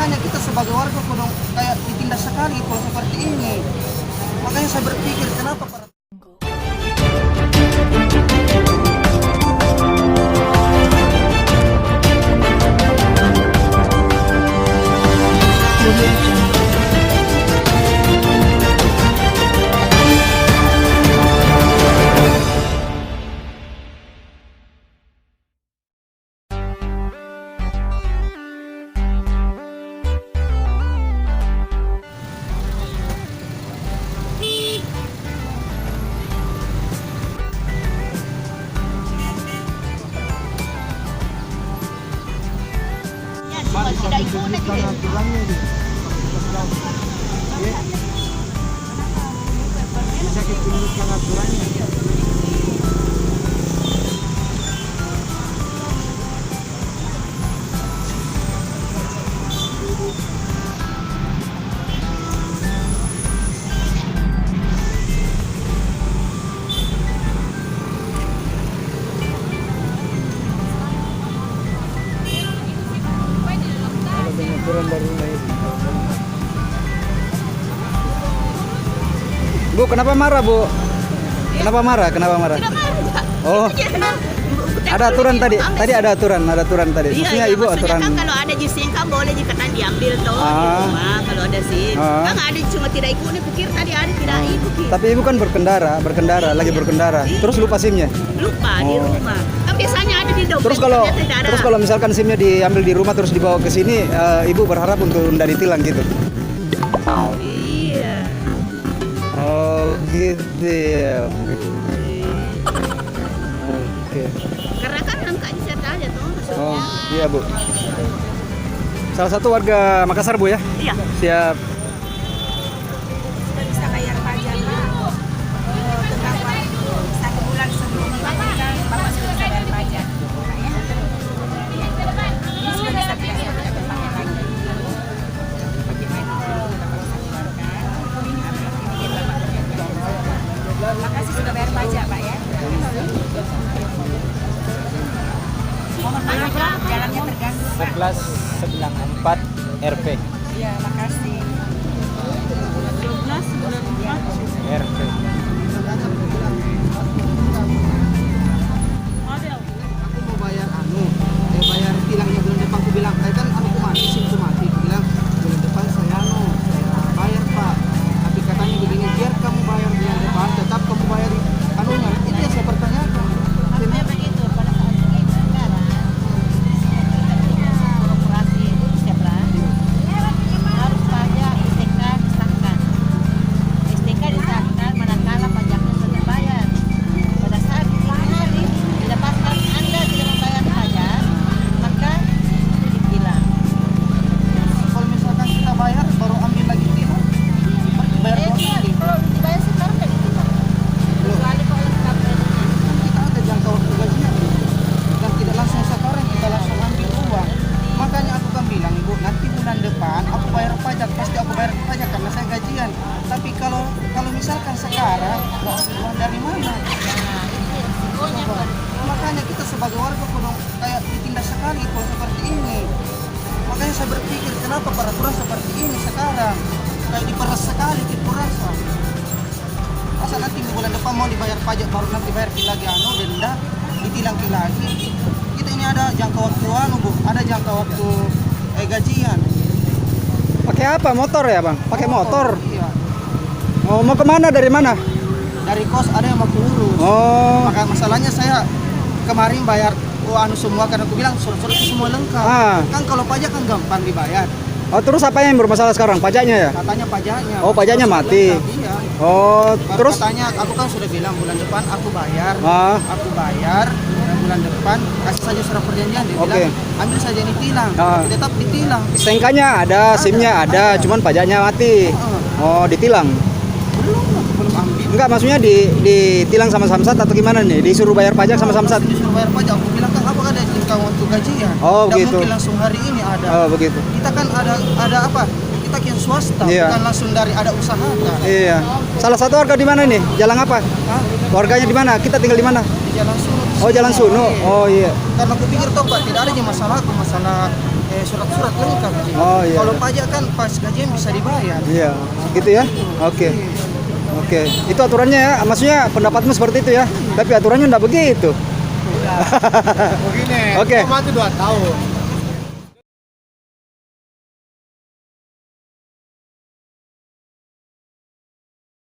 Makanya kita sebagai warga kudu kayak ditindas sekali kalau seperti ini. Makanya saya berpikir kenapa para tidak ikutin aturannya ini. Bisa kita tunjukkan aturannya. Bu, kenapa marah, Bu? Kenapa marah? Kenapa marah? Tidak marah, Pak. Oh, ada aturan tadi. Tadi ada aturan tadi. Iya, Maksudnya iya, Ibu maksudnya aturan. kan kalau ada JSIM kan boleh jika diambil toh di rumah kalau ada SIM. Kan ada cuma tidak ikuti pikir tadi ada tidak ikuti. Tapi Ibu kan berkendara, lagi berkendara. Terus lupa SIM-nya? Lupa di rumah. Kan biasanya ada di dompet. Terus kalau misalkan SIM-nya diambil di rumah terus dibawa ke sini, Ibu berharap untuk tidak ditilang gitu. Iya. Oh, gitu ya. Oke. Karena kan angkanya saya aja tuh maksudnya. Oh, iya, Bu. Salah satu warga Makassar, Bu ya? Iya. Siap. Sudah bisa bayar pajak Pak. Tentang waktu 1 bulan sebelum melahirkan Bapak sudah bisa bayar pajak. Ini sudah bisa tidak terpakai lagi. Bagaimana kalau Bapak bisa keluarkan? Makasih sudah bayar pajak Pak ya. Mohon maaf jalannya terganggu Pak. 1194 RP. Iya, makasih. 1294 RP. model. Aku mau bayar bayar tilangnya bulan depan. Aku bilang, kan aku mati, SIM-ku mati. Aku bilang, bulan depan saya bayar Pak. Tapi katanya begini, biar kamu bayar bulan depan, tetap kamu bayar anunya. Itu yang saya pertanyakan. Maksudnya begitu pada saat ini sekarang operasi itu siapa? Harus pajak STK disahkan. STK disahkan manakala pajaknya sudah terbayar. Pada saat hari didapatkan Anda tidak membayar pajak, maka ditilang. Kalau misalkan kita bayar, baru ambil lagi tilang, bayar dua kali. Kalau dibayar sekarang tidak ditilang. Kecuali kalau lengkap rekeningnya. Kita ada jangka waktu gajian dan tidak langsung sekarang kita langsung ambil uang. Makanya aku kan bilang, Ibu, nanti bulan depan aku bayar pajak, pasti aku bayar pajak karena saya gajian. Tapi kalau misalkan sekarang mau ambil uang dari mana? Makanya kita sebagai warga kudu kayak ditindas sekali kalau seperti ini. Makanya saya berpikir kenapa peraturan seperti ini sekarang kayak diperas sekali, dipurasa. Masa nanti bulan depan mau dibayar pajak baru nanti bayar lagi denda ditilang lagi. Kita ini ada jangka waktu Bu, ada jangka waktu gajian. Pakai apa? Motor ya, Bang? Pakai motor. Iya. Oh, mau kemana? Dari mana? Dari kos ada yang mau urus. Oh. Maka masalahnya saya kemarin bayar semua karena aku bilang surat-surat itu semua lengkap. Kan kalau pajak kan gampang dibayar. Oh, terus apa yang bermasalah sekarang? Pajaknya ya? Katanya pajaknya. Oh, pajaknya mati. Iya. Oh, Baru terus katanya aku kan sudah bilang bulan depan aku bayar. Ah. Aku bayar bulan depan kasih saja surat perjanjian dia Oke. bilang ambil saja ini tilang. Ah. Tetap ditilang. STNK-nya ada, SIM-nya ada, cuman pajaknya mati. Oh, ditilang. Belum ambil. Enggak, maksudnya ditilang sama Samsat atau gimana nih? Disuruh bayar pajak sama Samsat? Disuruh bayar pajak. Aku bilang kan aku ada jangka waktu gajian. Oh, Nggak gitu. mungkin langsung hari ini ada. Oh, begitu. Kita kan ada apa? Kita kan swasta, Iya. bukan langsung dari ada usaha kan. Iya. Salah satu warga di mana nih? Jalan apa? Hah? Warganya di mana? Kita tinggal di mana? Di Jalan Sunu. Oh, Jalan Suno. Oh, iya. Karena aku pikir toh Pak, tidak ada aja masalah surat-surat lengkap. Oh, iya. Kalau pajak kan pas gajian bisa dibayar. Iya, gitu ya. Oke. Oke, itu aturannya ya. Maksudnya pendapatmu seperti itu ya. Tapi aturannya enggak begitu. Begini, Oke. hukuman itu 2 tahun.